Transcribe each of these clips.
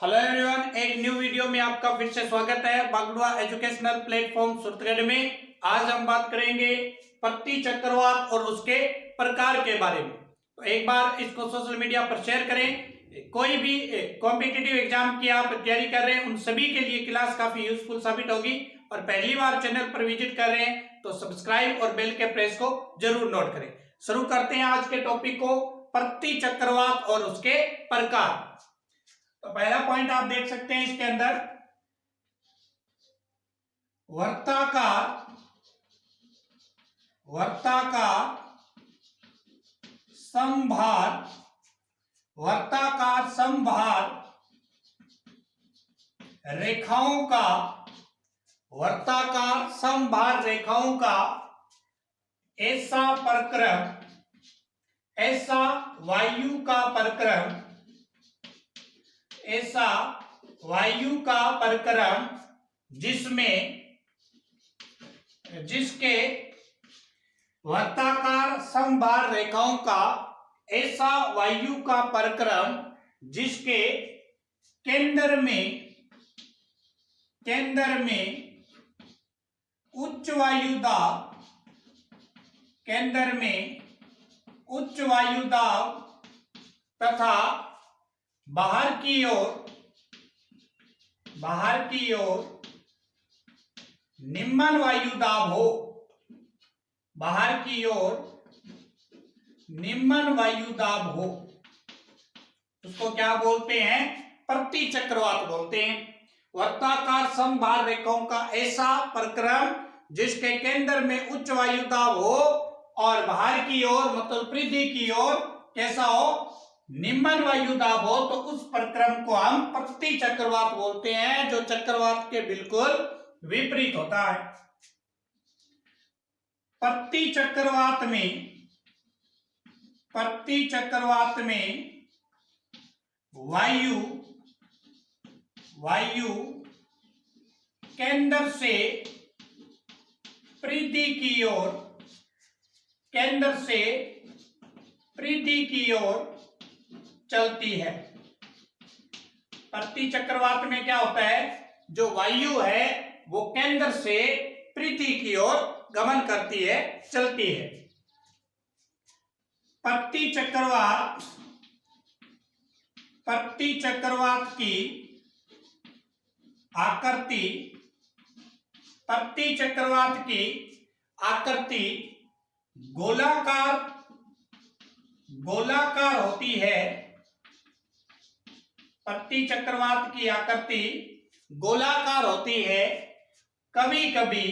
Hello everyone, एक new video में आपका फिर से स्वागत है। बागडुआ एजुकेशनल प्लेटफॉर्म सूरतगढ़ में आज हम बात करेंगे पत्ती चक्रवात और उसके प्रकार के बारे में। तो एक बार इसको सोशल मीडिया पर शेयर करें। कोई भी कॉम्पिटिटिव एग्जाम की आप तैयारी कर रहे हैं उन सभी के लिए क्लास काफी यूजफुल साबित होगी। और पहली बार चैनल पर विजिट कर रहे हैं तो सब्सक्राइब और बेल के प्रेस को जरूर नोट करें। शुरू करते हैं आज के टॉपिक को, पत्ती चक्रवात और उसके प्रकार। तो पहला पॉइंट आप देख सकते हैं इसके अंदर, वर्ताकार समभार रेखाओं का ऐसा वायु का प्रक्रम जिसके वर्ताकार समभार रेखाओं का ऐसा वायु का प्रक्रम जिसके केंद्र में उच्च वायु दाब तथा बाहर की ओर निम्न वायु दाब हो, उसको क्या बोलते हैं? पत्ती चक्रवात बोलते हैं। वर्ताकार समभार रेखाओं का ऐसा प्रक्रम जिसके केंद्र में उच्च वायु दाब हो और बाहर की ओर मतलब परिधि की ओर कैसा हो? निम्न वायु दाब हो, तो उस प्रक्रम को हम पत्ती चक्रवात बोलते हैं, जो चक्रवात के बिल्कुल विपरीत होता है। पत्ती चक्रवात में वायु केंद्र से परिधि की ओर चलती है। पत्ती चक्रवात में क्या होता है? जो वायु है वो केंद्र से परिधि की ओर गमन करती है, चलती है। पत्ती चक्रवात की आकृति गोलाकार होती है। पत्ती चक्रवात की आकृति गोलाकार होती है। कभी कभी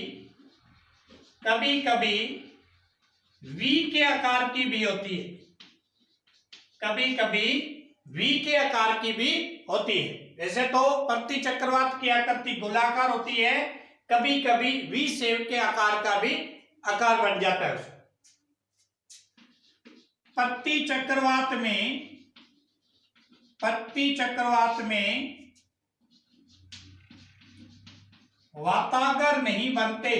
वी के आकार की भी होती है। वैसे तो पत्ती चक्रवात की आकृति गोलाकार होती है, कभी कभी वी शेप के आकार का भी आकार बन जाता है। पत्ती चक्रवात में वातागर नहीं बनते।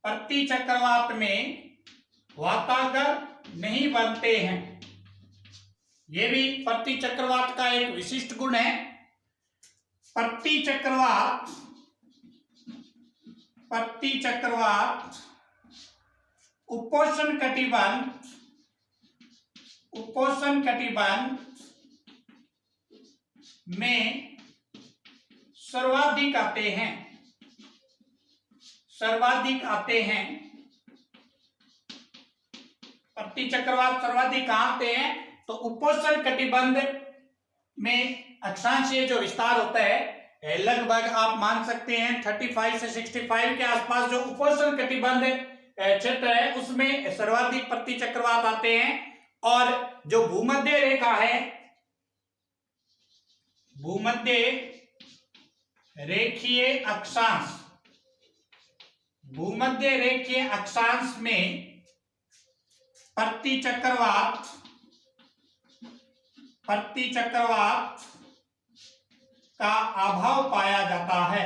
पत्ती चक्रवात में वातागर नहीं बनते हैं। यह भी पत्ती चक्रवात का एक विशिष्ट गुण है। पत्ती चक्रवात उपोष्ण कटिबंध में सर्वाधिक आते हैं। पत्ती चक्रवात सर्वाधिक कहां आते हैं? तो उपोष्ण कटिबंध में अक्षांशीय जो विस्तार होता है लगभग आप मान सकते हैं 35 से 65 के आसपास जो उपोष्ण कटिबंध क्षेत्र है उसमें सर्वाधिक पत्ती चक्रवात आते हैं। और जो भूमध्य रेखा है, भूमध्य रेखीय अक्षांश में पत्ती चक्रवात का अभाव पाया जाता है।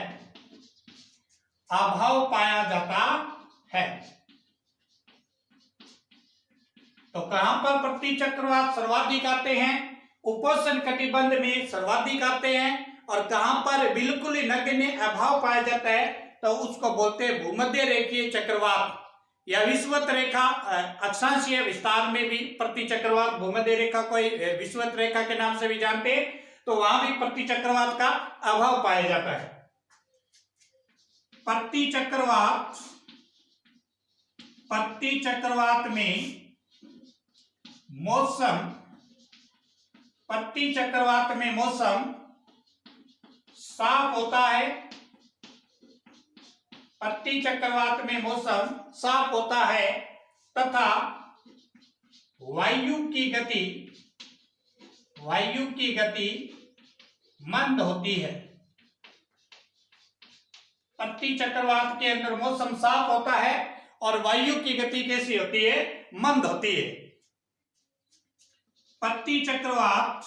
तो कहां पर पत्ती चक्रवात सर्वाधिक आते हैं? उपोष्ण कटिबंध में सर्वाधिक आते हैं, और कहां पर बिल्कुल ही नगण्य अभाव पाया जाता है तो उसको बोलते हैं भूमध्य रेखीय चक्रवात, या विषुवत रेखा। अक्षांशीय विस्तार में भी प्रति चक्रवात भूमध्य रेखा को विषुवत रेखा के नाम से भी जानते हैं, तो वहां भी प्रति चक्रवात का अभाव पाया जाता है। प्रति चक्रवात में मौसम साफ होता है। प्रति चक्रवात में मौसम साफ होता है तथा वायु की गति मंद होती है। प्रति चक्रवात के अंदर मौसम साफ होता है और वायु की गति कैसी होती है? मंद होती है। प्रति चक्रवात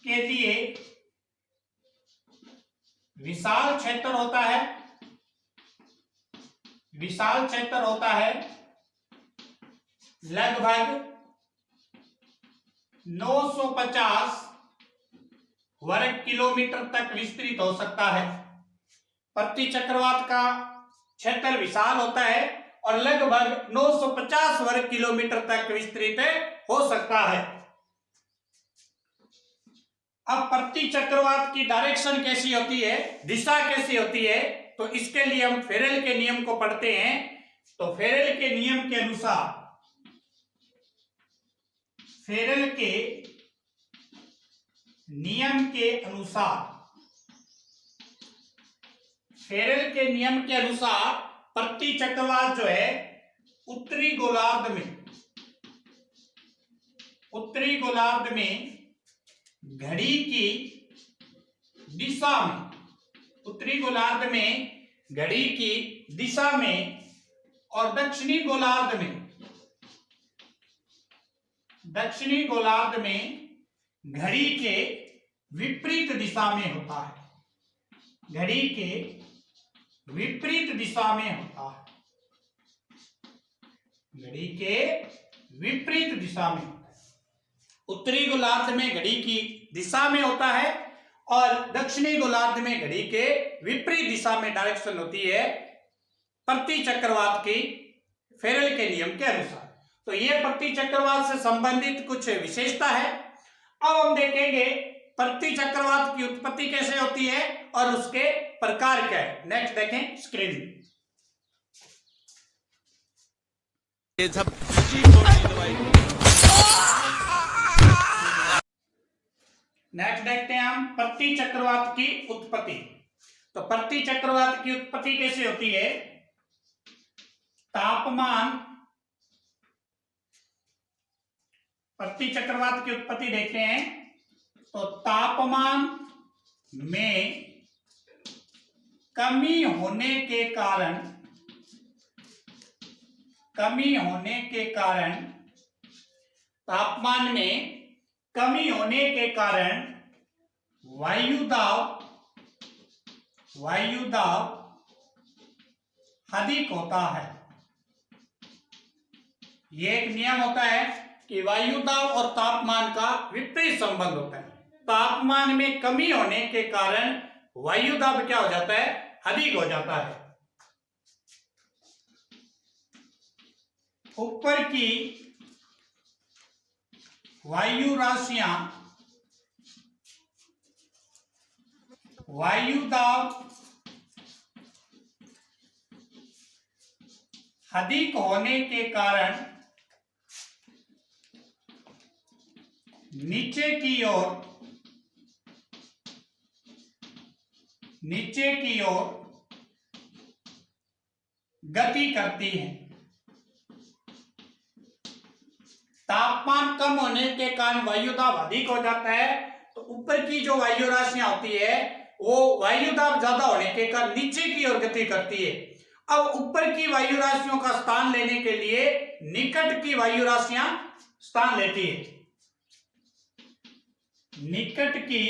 के लिए विशाल क्षेत्र होता है, लगभग 950 वर्ग किलोमीटर तक विस्तृत हो सकता है। प्रति चक्रवात का क्षेत्र विशाल होता है और लगभग 950 वर्ग किलोमीटर तक विस्तृत हो सकता है। अब प्रति चक्रवात की डायरेक्शन कैसी होती है, दिशा कैसी होती है, तो इसके लिए हम फेरेल के नियम को पढ़ते हैं। तो फेरेल के नियम के अनुसार प्रति चक्रवात जो है उत्तरी गोलार्ध में घड़ी की दिशा में और दक्षिणी गोलार्ध में घड़ी के विपरीत दिशा में होता है। उत्तरी गोलार्ध में घड़ी की दिशा में होता है और दक्षिणी गोलार्ध में घड़ी के विपरीत दिशा में डायरेक्शन होती है प्रति चक्रवात की फेरेल के नियम के अनुसार। तो ये प्रति चक्रवात से संबंधित कुछ विशेषता है। अब हम देखेंगे प्रति चक्रवात की उत्पत्ति कैसे होती है और उसके प्रकार क्या है। नेक्स्ट देखें स्क्रीन। नेक्स्ट देखते हैं हम प्रति चक्रवात की उत्पत्ति। तो प्रति चक्रवात की उत्पत्ति कैसे होती है? प्रति चक्रवात की उत्पत्ति देखते हैं तो तापमान में कमी होने के कारण वायु दाब अधिक होता है। ये एक नियम होता है कि वायु दाब और तापमान का विपरीत संबंध होता है। तापमान में कमी होने के कारण वायु दाब क्या हो जाता है? अधिक हो जाता है। ऊपर की वायु राशियां वायु दाब अधिक होने के कारण नीचे की ओर गति करती है। तापमान कम होने के कारण वायु दाब अधिक हो जाता है, तो ऊपर की जो वायु राशियां होती है वो वायु दाब ज्यादा होने के कारण नीचे की ओर गति करती है। अब ऊपर की वायु राशियों का स्थान लेने के लिए निकट की वायु राशियां स्थान लेती है। निकट की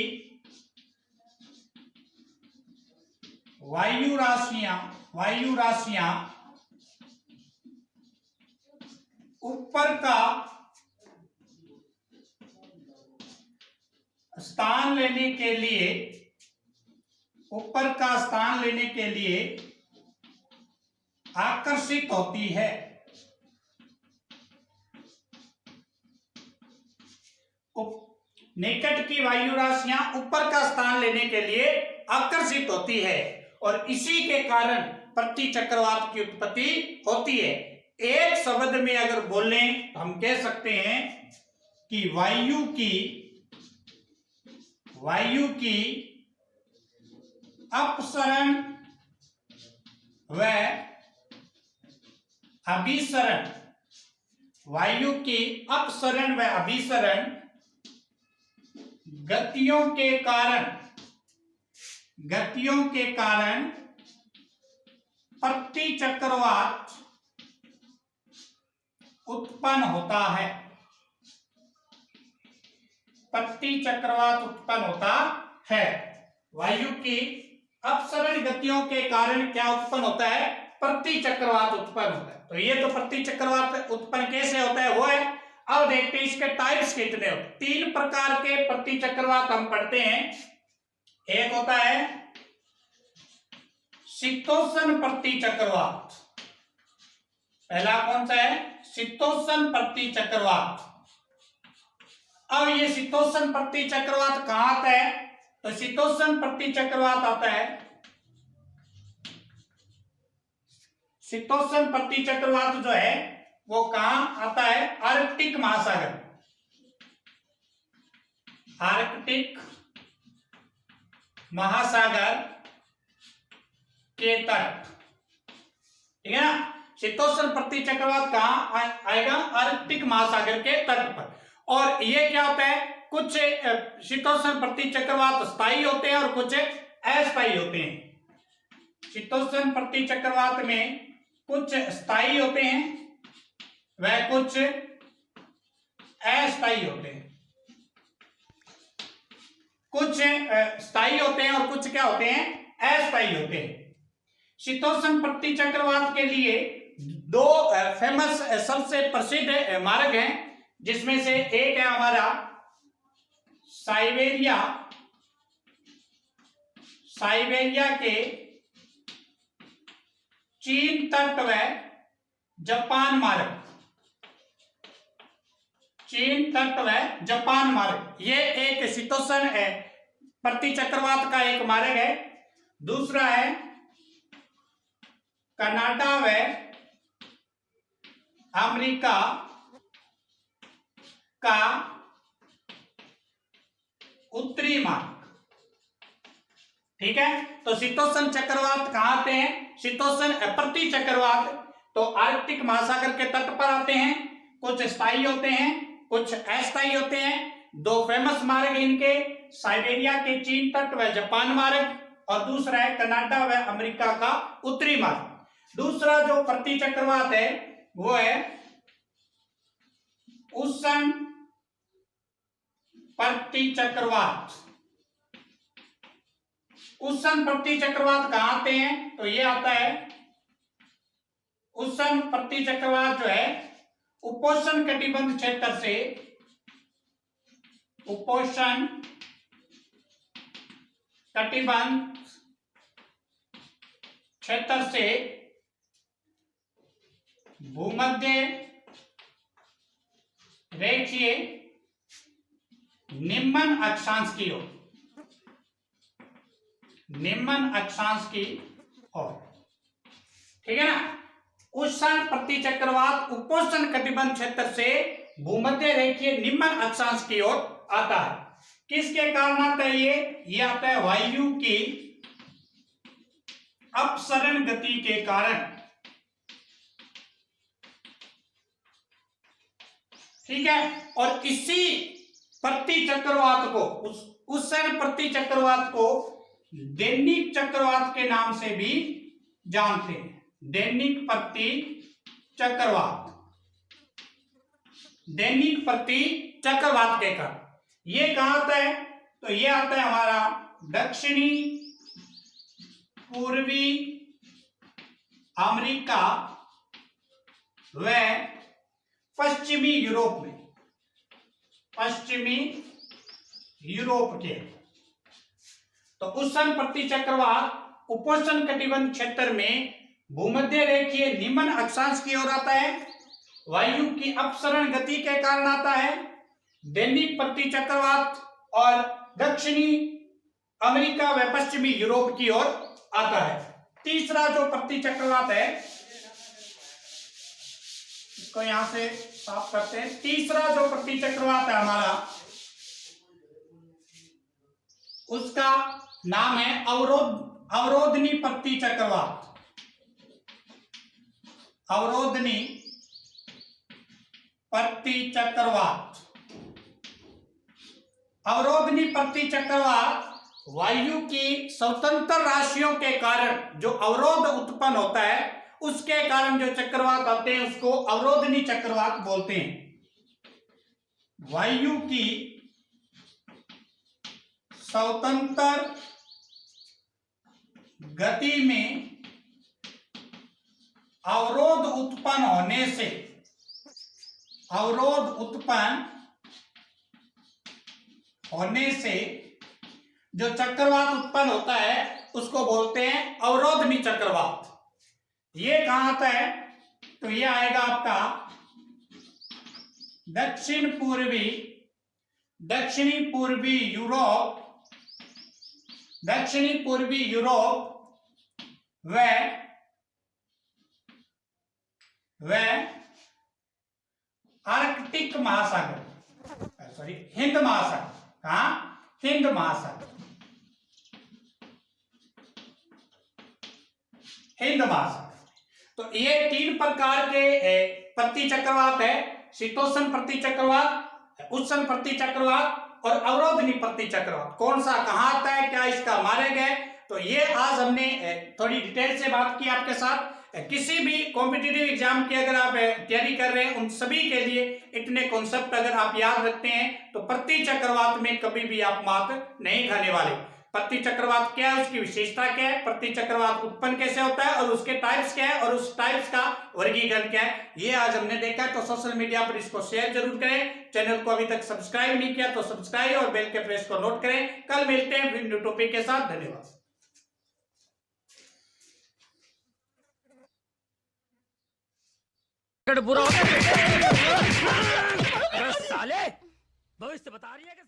वायु राशियां ऊपर का स्थान लेने के लिए, ऊपर का स्थान लेने के लिए आकर्षित होती है। निकट की वायु राशियां ऊपर का स्थान लेने के लिए आकर्षित होती है और इसी के कारण प्रति चक्रवात की उत्पत्ति होती है। एक शब्द में अगर बोलें तो हम कह सकते हैं कि वायु की अपसरण व अभिसरण, वायु की अपसरण व अभिसरण गतियों के कारण प्रति चक्रवात उत्पन्न होता है। प्रति चक्रवात उत्पन्न होता है। वायु की अपसरण गतियों के कारण क्या उत्पन्न होता है? प्रति चक्रवात उत्पन्न होता है। तो ये तो प्रति चक्रवात उत्पन्न कैसे होता है वो है। अब देखते हैं इसके टाइप्स कितने होते हैं। 3 प्रकार के प्रति चक्रवात हम पढ़ते हैं। एक होता है शीतोष्ण प्रति चक्रवात। पहला कौन सा है? शीतोष्ण प्रति चक्रवात। अब ये शीतोष्ण प्रति चक्रवात कहां आता है? तो शीतोष्ण प्रति चक्रवात आता है, शीतोष्ण प्रति चक्रवात जो है वो कहां आता है? आर्कटिक महासागर, आर्कटिक महासागर के तट, ठीक है ना। शीतोष्ण प्रति चक्रवात कहां आएगा? आर्कटिक महासागर के तट पर। और ये क्या होता है? कुछ शीतोष्ण प्रति चक्रवात स्थायी होते हैं और कुछ अस्थायी होते हैं। शीतोष्ण प्रति चक्रवात में कुछ स्थायी होते हैं वह कुछ अस्थायी होते हैं। कुछ स्थायी होते हैं और कुछ क्या होते हैं? अस्थायी होते हैं। शीतोष्ण प्रति चक्रवात के लिए 2 फेमस सबसे प्रसिद्ध मार्ग हैं, जिसमें से एक है हमारा साइबेरिया के चीन तट व जापान मार्ग, चीन तट व जापान मार्ग, ये एक शीतोष्ण प्रति चक्रवात का एक मार्ग है। दूसरा है कनाडा व अमेरिका का उत्तरी मार्ग, ठीक है। तो शीतोष्ण चक्रवात कहां आते हैं? शीतोष्ण प्रति चक्रवात तो आर्कटिक महासागर के तट पर आते हैं। कुछ स्थायी होते हैं, कुछ अस्थायी होते हैं। 2 फेमस मार्ग इनके, साइबेरिया के चीन तट व जापान मार्ग, और दूसरा है कनाडा व अमेरिका का उत्तरी मार्ग। दूसरा जो प्रति चक्रवात है वो है उष्ण प्रति चक्रवात। उष्ण प्रति चक्रवात कहां आते हैं? तो ये आता है उष्ण प्रति चक्रवात जो है उपोष्ण कटिबंध क्षेत्र से, उपोष्ण कटिबंध क्षेत्र से भूमध्य रेखीय निम्न अक्षांश की ओर, निम्न अक्षांश की ओर, ठीक है ना। उष्ण प्रति चक्रवात उपोष्ण कटिबंध क्षेत्र से भूमध्य रेखीय निम्न अक्षांश की ओर आता है। किसके कारण आता है ये आता है वायु की अपसरण गति के कारण, ठीक है। और इसी प्रति चक्रवात को, उष्ण प्रति चक्रवात को दैनिक चक्रवात के नाम से भी जानते हैं। दैनिक प्रति चक्रवात, दैनिक प्रति चक्रवात के कारण ये कहां आता है? तो ये आता है हमारा दक्षिणी पूर्वी अमेरिका व पश्चिमी यूरोप में, पश्चिमी यूरोप के। तो उष्ण प्रतिचक्रवात उपोष्ण कटिबंध क्षेत्र में भूमध्य रेखीय निम्न अक्षांश की ओर आता है, वायु की अपसरण गति के कारण आता है। दैनिक प्रतिचक्रवात और दक्षिणी अमेरिका व पश्चिमी यूरोप की ओर आता है। तीसरा जो प्रतिचक्रवात है, इसको यहां से साफ करते हैं। तीसरा जो प्रतिचक्रवात है हमारा, उसका नाम है अवरोधनी प्रतिचक्रवात। अवरोधनी प्रतिचक्रवात। अवरोधनी प्रतिचक्रवात वायु की स्वतंत्र राशियों के कारण जो अवरोध उत्पन्न होता है, उसके कारण जो चक्रवात आते हैं उसको अवरोधनी चक्रवात बोलते हैं। वायु की स्वतंत्र गति में अवरोध उत्पन्न होने से, अवरोध उत्पन्न होने से जो चक्रवात उत्पन्न होता है उसको बोलते हैं अवरोधनी चक्रवात। ये कहां आता है? तो ये आएगा आपका दक्षिणी पूर्वी यूरोप व आर्कटिक महासागर, सॉरी हिंद महासागर। कहा? हिंद महासागर। हिंद महासागर। तो ये 3 प्रकार के प्रतिचक्रवात है, शीतोष्ण प्रतिचक्रवात, उष्ण प्रतिचक्रवात और अवरोधनी प्रतिचक्रवात। कौन सा कहां आता है, क्या इसका मार्ग है, तो ये आज हमने थोड़ी डिटेल से बात की आपके साथ। किसी भी कॉम्पिटिटिव एग्जाम की अगर आप तैयारी कर रहे हैं, उन सभी के लिए इतने कॉन्सेप्ट अगर आप याद रखते हैं तो प्रतिचक्रवात में कभी भी आप मात नहीं खाने वाले। प्रतिचक्रवात क्या है, उसकी विशेषता क्या है, प्रतिचक्रवात उत्पन्न कैसे होता है और उसके टाइप्स क्या है और उस टाइप्स का वर्गीकरण क्या है, ये आज हमने देखा है। तो सोशल मीडिया पर इसको शेयर जरूर करें। चैनल को अभी तक सब्सक्राइब नहीं किया तो सब्सक्राइब और बेल के प्रेस को नोट करें। कल मिलते हैं फिर न्यू टॉपिक के साथ। धन्यवाद। बुरा साले भविष्य बता रही है कि